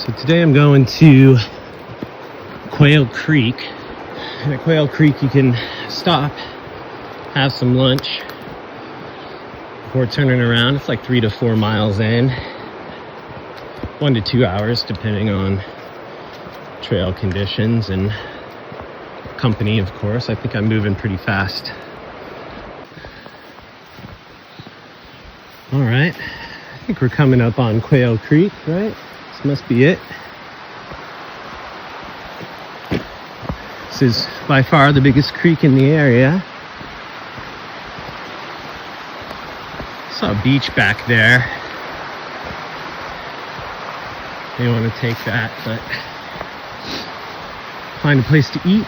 So today I'm going to Quail Creek. And at Quail Creek you can stop, have some lunch before turning around. It's like 3 to 4 miles in. 1 to 2 hours depending on trail conditions and company, of course. I think I'm moving pretty fast. All right, I think we're coming up on Quail Creek, right? This must be it. This is by far the biggest creek in the area. Saw a beach back there. May want to take that, but find a place to eat.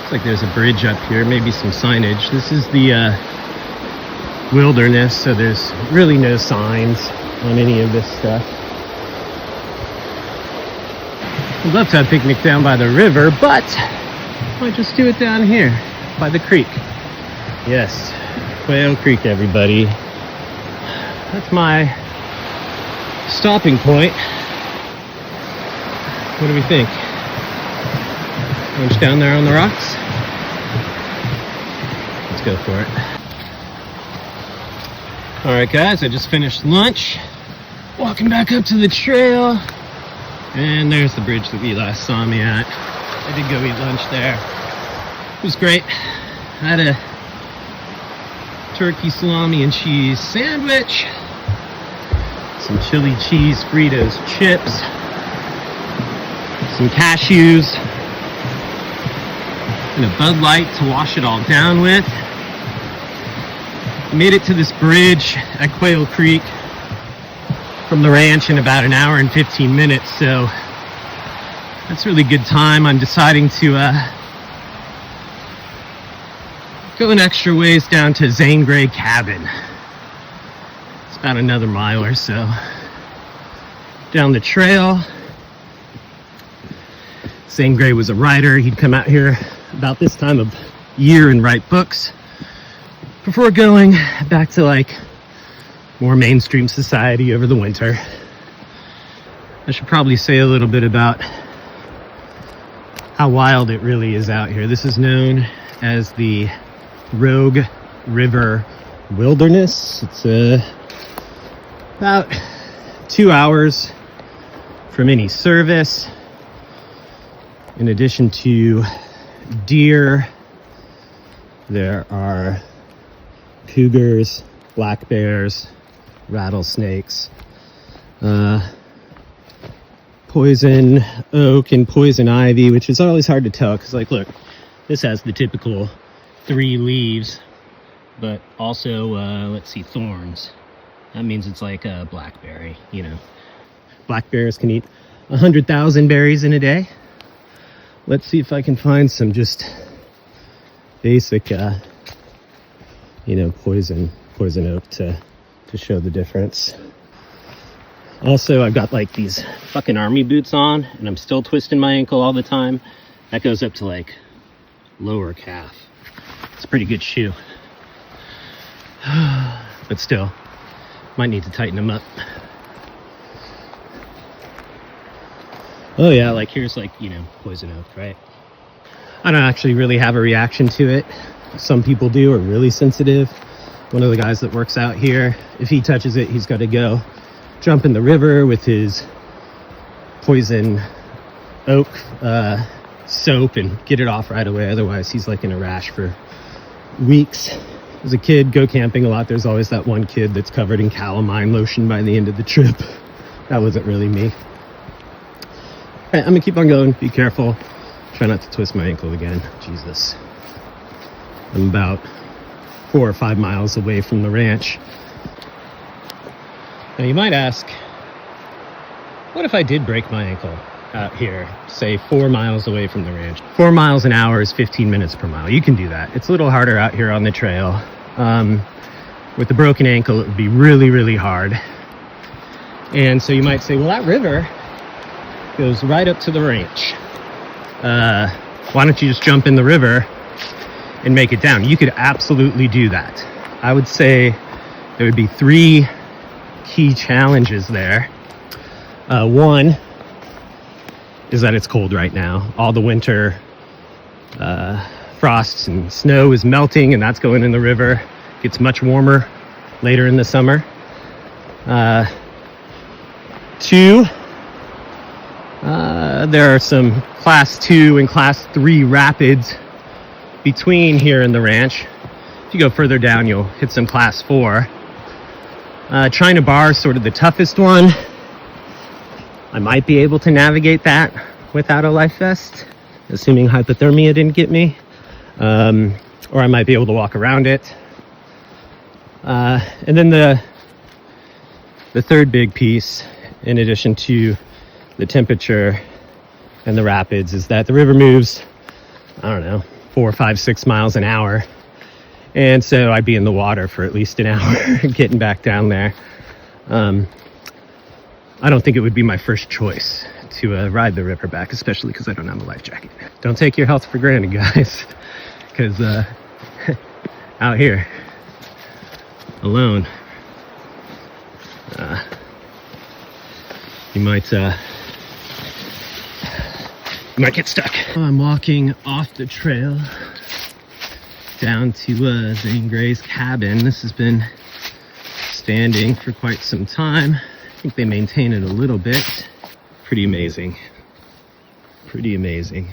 Looks like there's a bridge up here, maybe some signage. This is the wilderness, so there's really no signs on any of this stuff. I'd love to have a picnic down by the river, but I might just do it down here by the creek. Yes, Quail Creek, everybody. That's my stopping point. What do we think? Lunch down there on the rocks? Let's go for it. Alright guys, I just finished lunch. Walking back up to the trail. And there's the bridge that we last saw me at. I did go eat lunch there. It was great. I had a turkey salami and cheese sandwich. Some chili cheese Fritos chips. Some cashews. And a Bud Light to wash it all down with. Made it to this bridge at Quail Creek from the ranch in about an hour and 15 minutes, so that's really good time. I'm deciding to go an extra ways down to Zane Grey Cabin. It's about another mile or so down the trail. Zane Grey was a writer. He'd come out here about this time of year and write books before going back to like more mainstream society over the winter. I should probably say a little bit about how wild it really is out here. This is known as the Rogue River Wilderness. It's about 2 hours from any service. In addition to deer, there are cougars, black bears, rattlesnakes, poison oak and poison ivy, which is always hard to tell because, like, look, this has the typical 3 leaves, but also, let's see, thorns. That means it's like a blackberry, you know. Black bears can eat 100,000 berries in a day. Let's see if I can find some just basic, you know, poison oak to show the difference. Also, I've got like these fucking army boots on, and I'm still twisting my ankle all the time. That goes up to like lower calf. It's a pretty good shoe. But still, might need to tighten them up. Oh yeah, like here's like, you know, poison oak, right? I don't actually really have a reaction to it. Some people do, are really sensitive. One of the guys that works out here, if he touches it, he's got to go jump in the river with his poison oak soap and get it off right away. Otherwise, he's like in a rash for weeks. As a kid, go camping a lot. There's always that one kid that's covered in calamine lotion by the end of the trip. That wasn't really me. All right, I'm gonna keep on going. Be careful. Try not to twist my ankle again. Jesus. I'm about 4 or 5 miles away from the ranch. Now you might ask, what if I did break my ankle out here, say 4 miles away from the ranch? 4 miles an hour is 15 minutes per mile. You can do that. It's a little harder out here on the trail. With the broken ankle, it would be really, really hard. And so you might say, well, that river goes right up to the ranch. Why don't you just jump in the river and make it down? You could absolutely do that. I would say there would be 3 key challenges there. One is that it's cold right now. All the winter frosts and snow is melting, and that's going in the river. It gets much warmer later in the summer. Two, there are some class 2 and class 3 rapids between here and the ranch. If you go further down, you'll hit some class 4. China Bar is sort of the toughest one. I might be able to navigate that without a life vest, assuming hypothermia didn't get me. Or I might be able to walk around it. And then the third big piece, in addition to the temperature and the rapids, is that the river moves, I don't know, 4, 5, 6 miles an hour. And so I'd be in the water for at least an hour getting back down there. I don't think it would be my first choice to ride the river back, especially because I don't have a life jacket. Don't take your health for granted, guys, because out here, alone, you might get stuck. I'm walking off the trail down to Zane Grey's cabin. This has been standing for quite some time. I think they maintain it a little bit. Pretty amazing. Pretty amazing.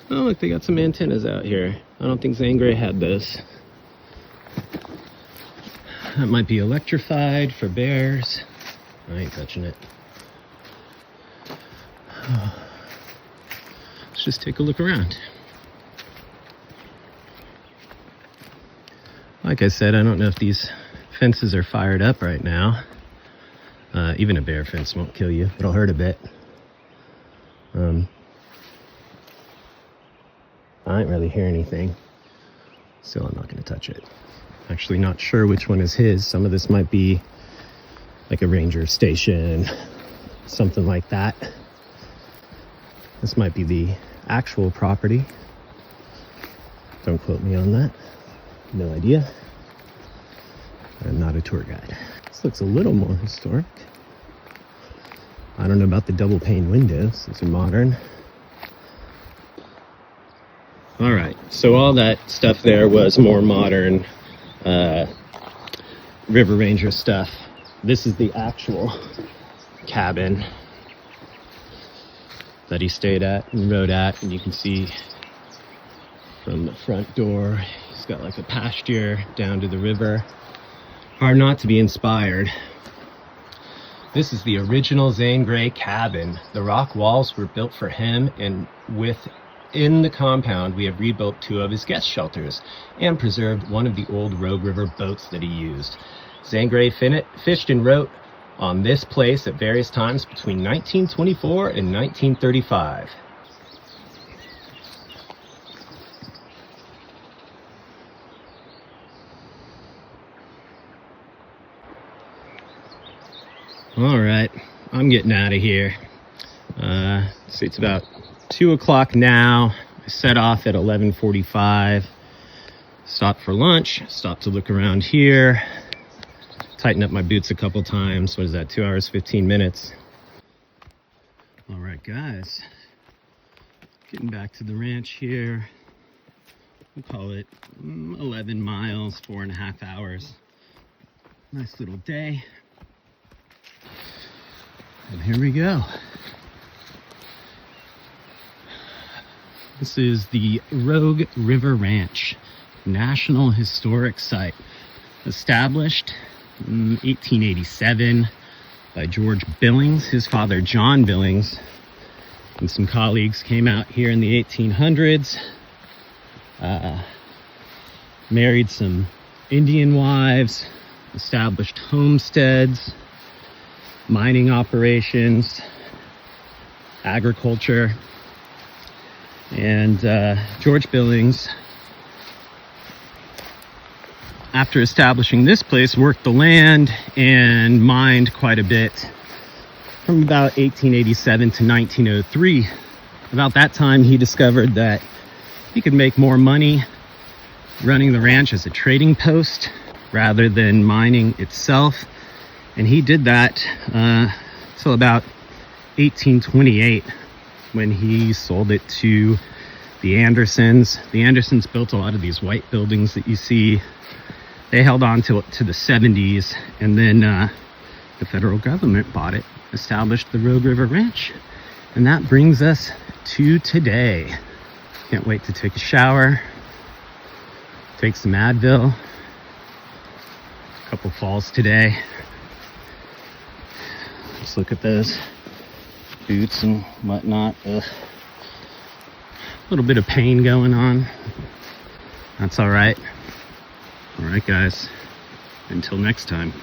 Oh, look, they got some antennas out here. I don't think Zane Grey had those. That might be electrified for bears. I ain't touching it. Let's just take a look around. Like I said, I don't know if these fences are fired up right now. Even a bear fence won't kill you. It'll hurt a bit. I didn't really hear anything. Still, I'm not going to touch it. Actually not sure which one is his. Some of this might be like a ranger station, something like that. This might be the actual property. Don't quote me on that. No idea. I'm not a tour guide. This looks a little more historic. I don't know about the double pane windows. These are modern. All right, so all that stuff there was more modern River Ranger stuff. This is the actual cabin that he stayed at and rode at, and you can see from the front door, he's got like a pasture down to the river. Hard not to be inspired. This is the original Zane Grey cabin. The rock walls were built for him, and within the compound we have rebuilt 2 of his guest shelters and preserved one of the old Rogue River boats that he used. Zane Grey fished and wrote on this place at various times between 1924 and 1935. All right, I'm getting out of here. See, it's about 2 o'clock now. I set off at 11:45. Stopped for lunch, stopped to look around here. Tighten up my boots a couple times. What is that, 2 hours, 15 minutes? All right, guys. Getting back to the ranch here. We'll call it 11 miles, 4.5 hours. Nice little day. And here we go. This is the Rogue River Ranch, National Historic Site, established in 1887 by George Billings. His father, John Billings, and some colleagues came out here in the 1800s, married some Indian wives, established homesteads, mining operations, agriculture, and George Billings, after establishing this place, worked the land and mined quite a bit from about 1887 to 1903. About that time, he discovered that he could make more money running the ranch as a trading post rather than mining itself. And he did that till about 1828 when he sold it to the Andersons. The Andersons built a lot of these white buildings that you see. They held on to it to the 70s, and then the federal government bought it, established the Rogue River Ranch, and that brings us to today. Can't wait to take a shower, take some Advil. A couple falls today. Just look at those boots and whatnot. Ugh. A little bit of pain going on. That's all right. All right, guys. Until next time.